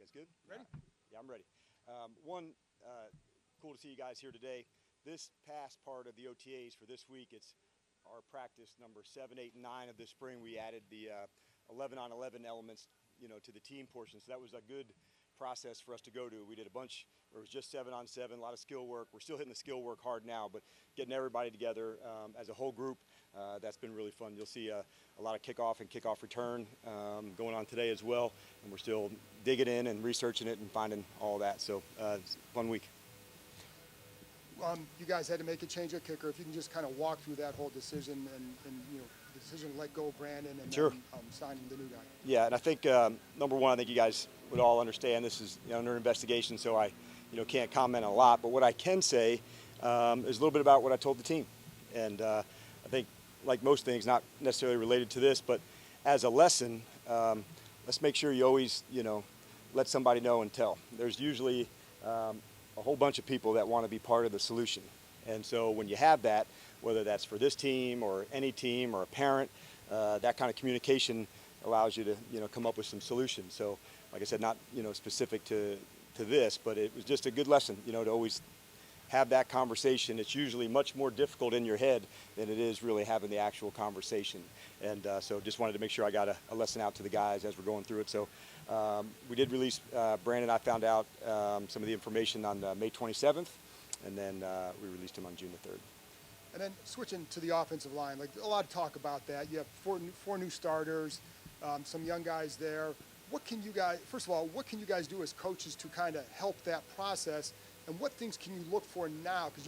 guys good? Ready? Yeah, I'm ready. One, cool to see you guys here today. This past part of the OTAs for this week, it's our practice number 7, 8, and 9 of this spring. We added the 11-on-11 elements, to the team portion. So that was a good process for us to go to. We did a bunch where it was just 7-on-7, a lot of skill work. We're still hitting the skill work hard now, but getting everybody together as a whole group, that's been really fun. You'll see a lot of kickoff and kickoff return going on today as well, and we're still digging in and researching it and finding all that. So it's a fun week. You guys had to make a change at kicker. If you can just kind of walk through that whole decision and the decision to let go of Brandon and sure. then signing the new guy. Yeah, and I think number one, I think you guys would all understand this is under investigation, so I can't comment a lot. But what I can say is a little bit about what I told the team, and I think like most things, not necessarily related to this, but as a lesson, let's make sure you always let somebody know and tell. There's usually a whole bunch of people that want to be part of the solution. And so when you have that, whether that's for this team or any team or a parent, that kind of communication allows you to come up with some solutions. So like I said, not specific to this, but it was just a good lesson to always have that conversation. It's usually much more difficult in your head than it is really having the actual conversation. And so just wanted to make sure I got a lesson out to the guys as we're going through it. So we did release, Brandon, I found out some of the information on May 27th, and then we released him on June the 3rd. And then switching to the offensive line, like a lot of talk about that. You have four new starters, some young guys there. First of all, what can you guys do as coaches to kind of help that process? And what things can you look for now? Because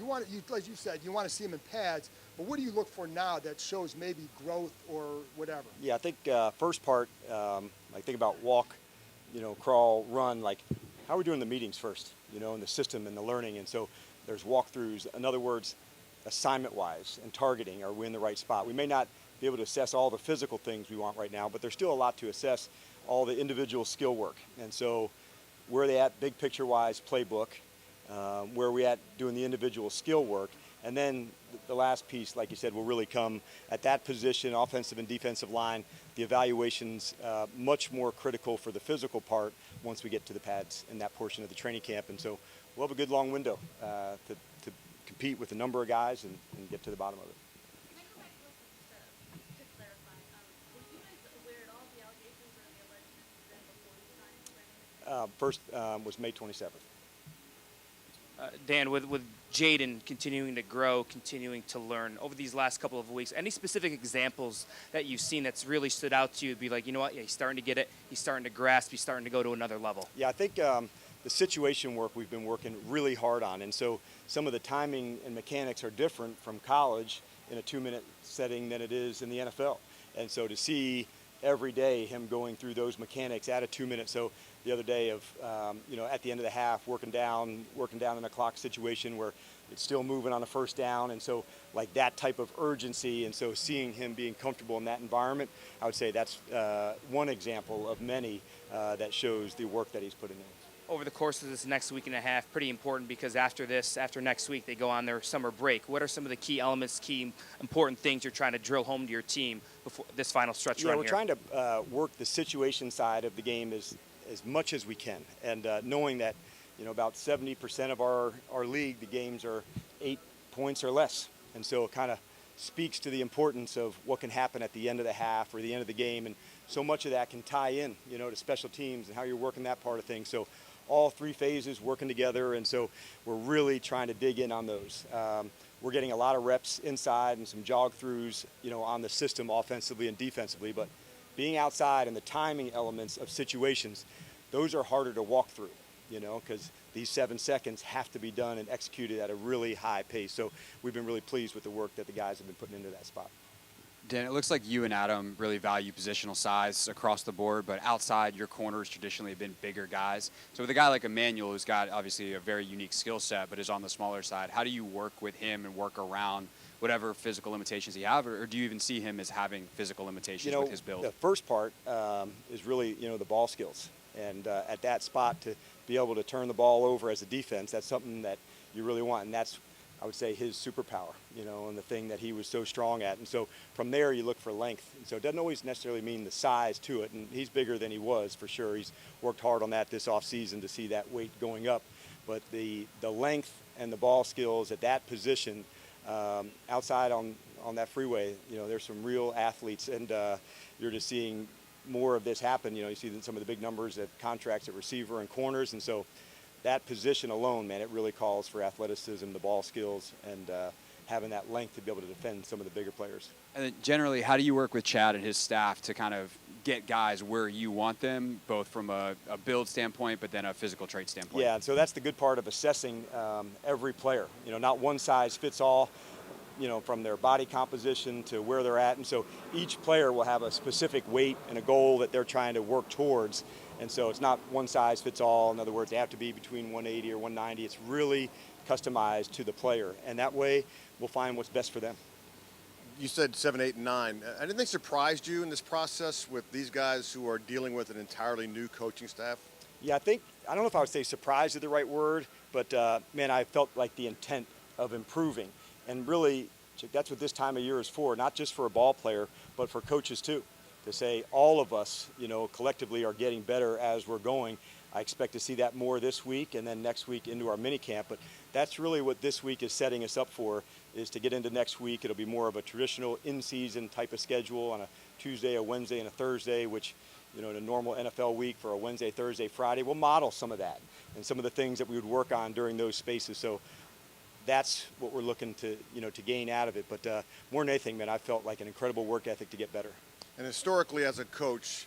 like you said, you want to see them in pads, but what do you look for now that shows maybe growth or whatever? Yeah, I think first part, like think about walk, crawl, run, like how are we doing the meetings first, and the system and the learning. And so there's walkthroughs. In other words, assignment-wise and targeting, are we in the right spot? We may not be able to assess all the physical things we want right now, but there's still a lot to assess, all the individual skill work. And so where are they at big picture-wise, playbook, where are we at doing the individual skill work, and then the last piece, like you said, will really come at that position, offensive and defensive line. The evaluation's much more critical for the physical part once we get to the pads in that portion of the training camp. And so we'll have a good long window to compete with a number of guys and get to the bottom of it. Can I go back real quick to clarify? Were you guys aware at all of the allegations or the alleged incident before you signed Brandon? First was May 27th. Dan, with Jaden continuing to grow, continuing to learn over these last couple of weeks, any specific examples that you've seen that's really stood out to you? Be like, yeah, he's starting to get it, he's starting to grasp, he's starting to go to another level. Yeah, I think the situation work we've been working really hard on, and so some of the timing and mechanics are different from college in a 2-minute setting than it is in the NFL. And so to see every day him going through those mechanics at a 2-minute, so the other day of, at the end of the half, working down in a clock situation where it's still moving on a first down, and so like that type of urgency, and so seeing him being comfortable in that environment, I would say that's one example of many that shows the work that he's putting in. Over the course of this next week and a half, pretty important because after next week, they go on their summer break. What are some of the key elements, key important things you're trying to drill home to your team before this final stretch run here? We're trying to work the situation side of the game as much as we can, and knowing that about 70% of our league, the games are 8 points or less, and so it kind of speaks to the importance of what can happen at the end of the half or the end of the game, and so much of that can tie in to special teams and how you're working that part of things. So all 3 phases working together, and so we're really trying to dig in on those. We're getting a lot of reps inside and some jog throughs on the system offensively and defensively, but being outside and the timing elements of situations, those are harder to walk through, because these 7 seconds have to be done and executed at a really high pace. So we've been really pleased with the work that the guys have been putting into that spot. Dan, it looks like you and Adam really value positional size across the board, but outside, your corners traditionally have been bigger guys. So with a guy like Emmanuel, who's got obviously a very unique skill set, but is on the smaller side, how do you work with him and work around whatever physical limitations he have, or do you even see him as having physical limitations with his build? The first part is really, the ball skills. And at that spot, to be able to turn the ball over as a defense, that's something that you really want. And that's I would say, his superpower, and the thing that he was so strong at. And so from there, you look for length. And so it doesn't always necessarily mean the size to it. And he's bigger than he was, for sure. He's worked hard on that this offseason to see that weight going up. But the length and the ball skills at that position, outside on that freeway, there's some real athletes. And you're just seeing more of this happen. You see some of the big numbers at contracts at receiver and corners. And so that position alone, man, it really calls for athleticism, the ball skills, and having that length to be able to defend some of the bigger players. And then generally, how do you work with Chad and his staff to kind of get guys where you want them, both from a build standpoint, but then a physical trait standpoint? Yeah, and so that's the good part of assessing every player. Not one size fits all, from their body composition to where they're at. And so each player will have a specific weight and a goal that they're trying to work towards. And so it's not one size fits all. In other words, they have to be between 180 or 190. It's really customized to the player. And that way, we'll find what's best for them. You said 7, 8, and 9. Anything they surprised you in this process with these guys who are dealing with an entirely new coaching staff? Yeah, I don't know if I would say surprise is the right word, but man, I felt like the intent of improving. And really, that's what this time of year is for, not just for a ball player, but for coaches too. To say all of us, collectively are getting better as we're going. I expect to see that more this week and then next week into our mini camp. But that's really what this week is setting us up for, is to get into next week. It'll be more of a traditional in-season type of schedule on a Tuesday, a Wednesday, and a Thursday, which, in a normal NFL week for a Wednesday, Thursday, Friday, we'll model some of that and some of the things that we would work on during those spaces. So that's what we're looking to, to gain out of it. But more than anything, man, I felt like an incredible work ethic to get better. And historically, as a coach,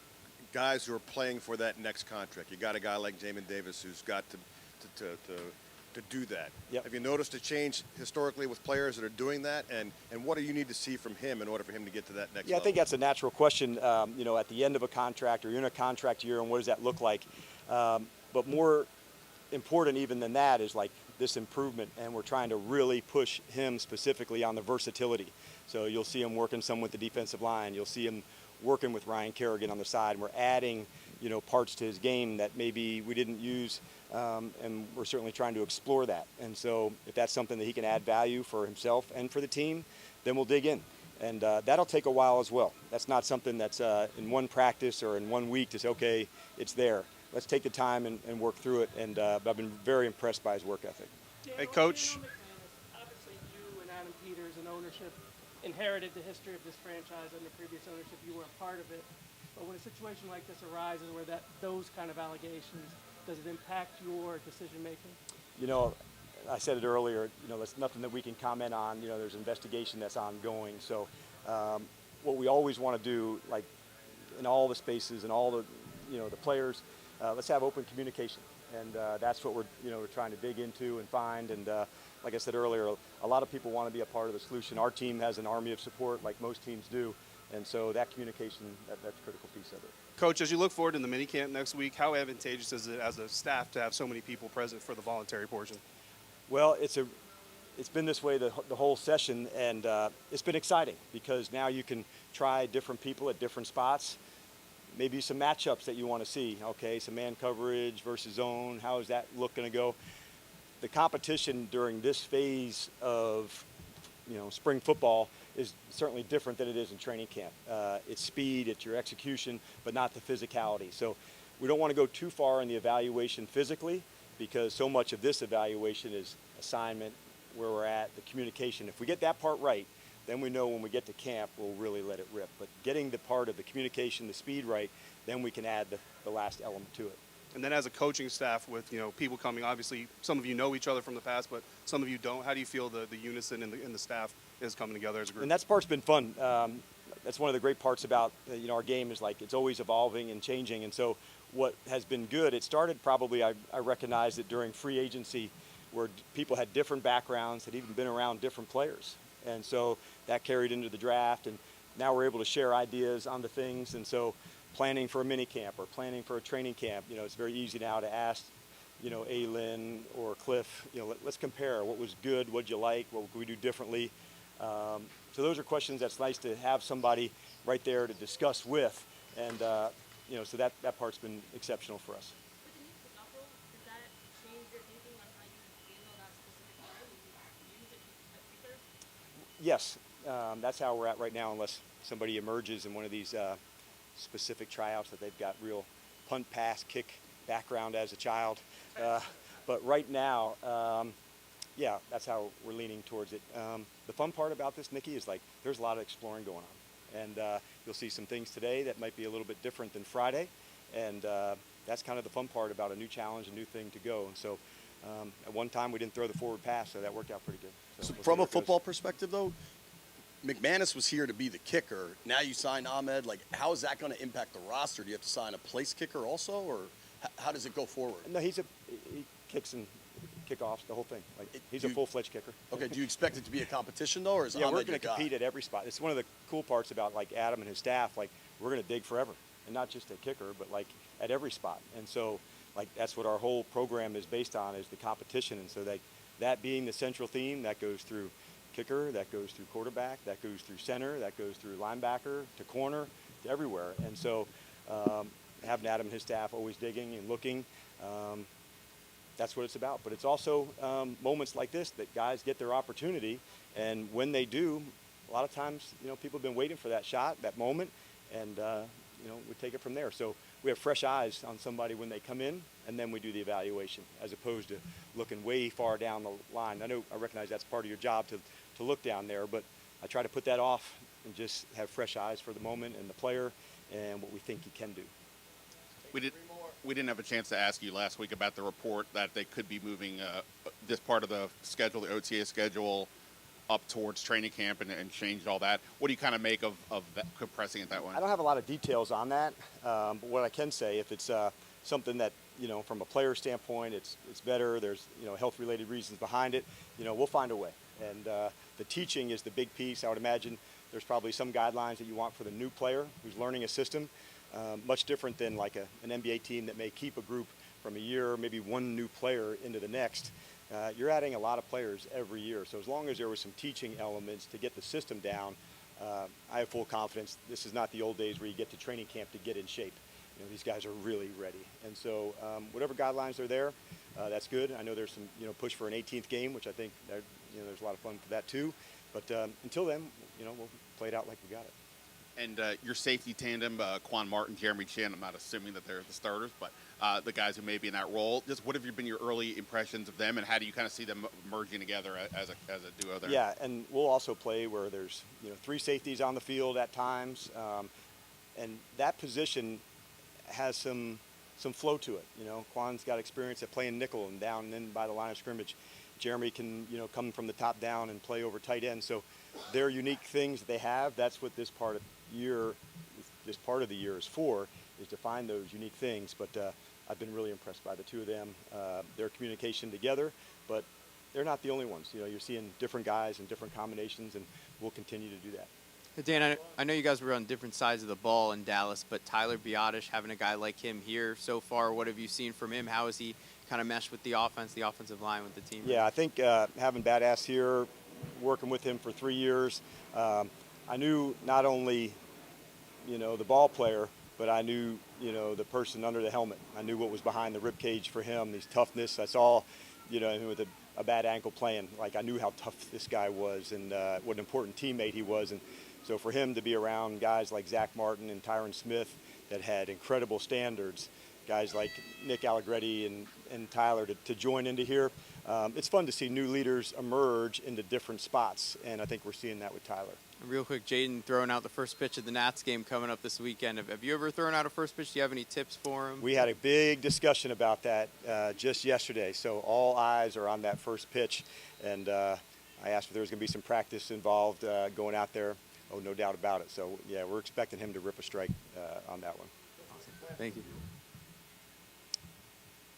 guys who are playing for that next contract, you got a guy like Jamin Davis who's got to do that. Yep. Have you noticed a change historically with players that are doing that? And what do you need to see from him in order for him to get to that next level? I think that's a natural question, at the end of a contract, or you're in a contract year, and what does that look like? But more important even than that is like this improvement, and we're trying to really push him specifically on the versatility. So you'll see him working some with the defensive line. You'll see him working with Ryan Kerrigan on the side. And we're adding, parts to his game that maybe we didn't use, and we're certainly trying to explore that. And so if that's something that he can add value for himself and for the team, then we'll dig in. And that'll take a while as well. That's not something that's in one practice or in 1 week to say, okay, it's there. Let's take the time and work through it. And I've been very impressed by his work ethic. Hey, Coach. Obviously, you and Adam Peters and ownership inherited the history of this franchise under previous ownership. You were a part of it. But when a situation like this arises, where those kind of allegations, does it impact your decision making? I said it earlier. That's nothing that we can comment on. There's an investigation that's ongoing. So, what we always want to do, like in all the spaces and all the, the players, let's have open communication. And that's what we're trying to dig into and find. And like I said earlier, a lot of people want to be a part of the solution. Our team has an army of support, like most teams do. And so that communication, that's a critical piece of it. Coach, as you look forward in the minicamp next week, how advantageous is it as a staff to have so many people present for the voluntary portion? Well, it's been this way the whole session, and it's been exciting because now you can try different people at different spots. Maybe some matchups that you want to see. Okay, some man coverage versus zone. How is that look going to go? The competition during this phase of, spring football is certainly different than it is in training camp. It's speed, it's your execution, but not the physicality. So we don't want to go too far in the evaluation physically, because so much of this evaluation is assignment, where we're at, the communication. If we get that part right, then we know when we get to camp, we'll really let it rip. But getting the part of the communication, the speed right, then we can add the last element to it. And then as a coaching staff with, people coming, obviously some of you know each other from the past, but some of you don't. How do you feel the unison in the staff is coming together as a group? And that part's been fun. That's one of the great parts about, our game is like it's always evolving and changing. And so what has been good, it started probably, I recognized it during free agency, where people had different backgrounds, had even been around different players. And so that carried into the draft, and now we're able to share ideas on the things. And so planning for a mini camp or planning for a training camp, it's very easy now to ask, Lynn or Cliff, let's compare what was good, what'd you like, what could we do differently. So those are questions that's nice to have somebody right there to discuss with. And, so that part's been exceptional for us. With the new kickoff rule, does that change your thinking on how you handle that specific play? Will you use it Yes, that's how we're at right now, unless somebody emerges in one of these specific tryouts that they've got real punt, pass, kick background as a child. But right now, yeah, that's how we're leaning towards it. The fun part about this, Nikki, is like there's a lot of exploring going on. And you'll see some things today that might be a little bit different than Friday. And that's kind of the fun part about a new challenge, a new thing to go. And so at one time we didn't throw the forward pass, so that worked out pretty good. So we'll see from where a it goes. football perspective, though, McManus was here to be the kicker. Now you sign Ahmed. Like, how is that going to impact the roster? Do you have to sign a place kicker also, or how does it go forward? No, he kicks and kickoffs, the whole thing. Like he's a full-fledged kicker. Okay, do you expect it to be a competition, though, or is Yeah, Ahmed we're going your to guy? compete at every spot. It's one of the cool parts about like Adam and his staff. Like we're going to dig forever, and not just at kicker, but like at every spot. And so, like that's what our whole program is based on, is the competition. And so that being the central theme, that goes through kicker, that goes through quarterback, that goes through center, that goes through linebacker to corner to everywhere. And so, having Adam and his staff always digging and looking. That's what it's about. But it's also moments like this that guys get their opportunity, and when they do, a lot of times, people have been waiting for that shot, that moment, and we take it from there. So we have fresh eyes on somebody when they come in, and then we do the evaluation, as opposed to looking way far down the line. I recognize that's part of your job to look down there, but I try to put that off and just have fresh eyes for the moment and the player and what we think he can do. We didn't have a chance to ask you last week about the report that they could be moving this part of the schedule, the OTA schedule, up towards training camp and changed all that. What do you kind of make of that, compressing it that way? I don't have a lot of details on that, but what I can say, if it's something that, from a player standpoint, it's better, there's, health-related reasons behind it, we'll find a way. And the teaching is the big piece. I would imagine there's probably some guidelines that you want for the new player who's learning a system. Much different than like an NBA team that may keep a group from a year, maybe one new player into the next. You're adding a lot of players every year. So as long as there were some teaching elements to get the system down, I have full confidence. This is not the old days where you get to training camp to get in shape. These guys are really ready. And so whatever guidelines are there, that's good. I know there's some push for an 18th game, which I think there's a lot of fun for that too. But until then, we'll play it out like we got it. And your safety tandem, Quan Martin, Jeremy Chin, I'm not assuming that they're the starters, but the guys who may be in that role, just what have been your early impressions of them, and how do you kind of see them merging together as a duo there? Yeah, and we'll also play where there's 3 safeties on the field at times, and that position has some flow to it. Quan's got experience at playing nickel and down and in by the line of scrimmage. Jeremy can come from the top down and play over tight end. So they're unique things that they have. That's what this part of the year is for, is to find those unique things. But I've been really impressed by the two of them, their communication together. But they're not the only ones. You're seeing different guys and different combinations, and we'll continue to do that. Hey, Dan, I know you guys were on different sides of the ball in Dallas, but Tyler Biotish, having a guy like him here so far, what have you seen from him? How has he kind of meshed with the offense, the offensive line with the team? Yeah, I think having Badass here, working with him for 3 years, I knew not only, the ball player, but I knew, the person under the helmet. I knew what was behind the rib cage for him, his toughness. I saw, with a bad ankle playing, like I knew how tough this guy was and what an important teammate he was. And so for him to be around guys like Zach Martin and Tyron Smith that had incredible standards, guys like Nick Allegretti and Tyler to join into here, it's fun to see new leaders emerge into different spots, and I think we're seeing that with Tyler. Real quick, Jaden throwing out the first pitch of the Nats game coming up this weekend. Have you ever thrown out a first pitch? Do you have any tips for him? We had a big discussion about that just yesterday, so all eyes are on that first pitch, and I asked if there was going to be some practice involved going out there. Oh, no doubt about it. So, yeah, we're expecting him to rip a strike on that one. Awesome. Thank you.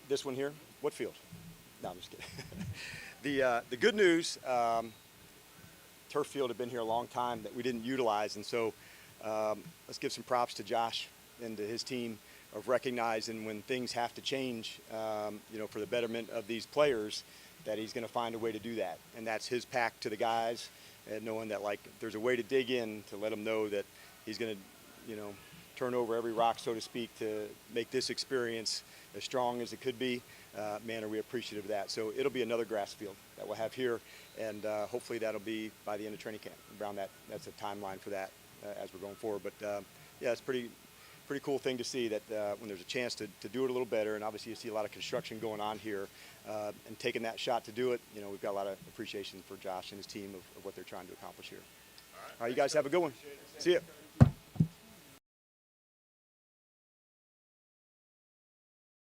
This one here, what field? No, I'm just kidding. The good news, turf field had been here a long time that we didn't utilize, and so let's give some props to Josh and to his team of recognizing when things have to change, for the betterment of these players, that he's going to find a way to do that. And that's his pack to the guys, and knowing that, like, if there's a way to dig in to let them know that he's going to, turn over every rock, so to speak, to make this experience as strong as it could be, man, are we appreciative of that. So it'll be another grass field. that we'll have here, and hopefully that'll be by the end of training camp. Around that's a timeline for that as we're going forward. But yeah, it's pretty cool thing to see that when there's a chance to do it a little better, and obviously you see a lot of construction going on here, and taking that shot to do it, we've got a lot of appreciation for Josh and his team of what they're trying to accomplish here. All right, you guys have a good one. See ya.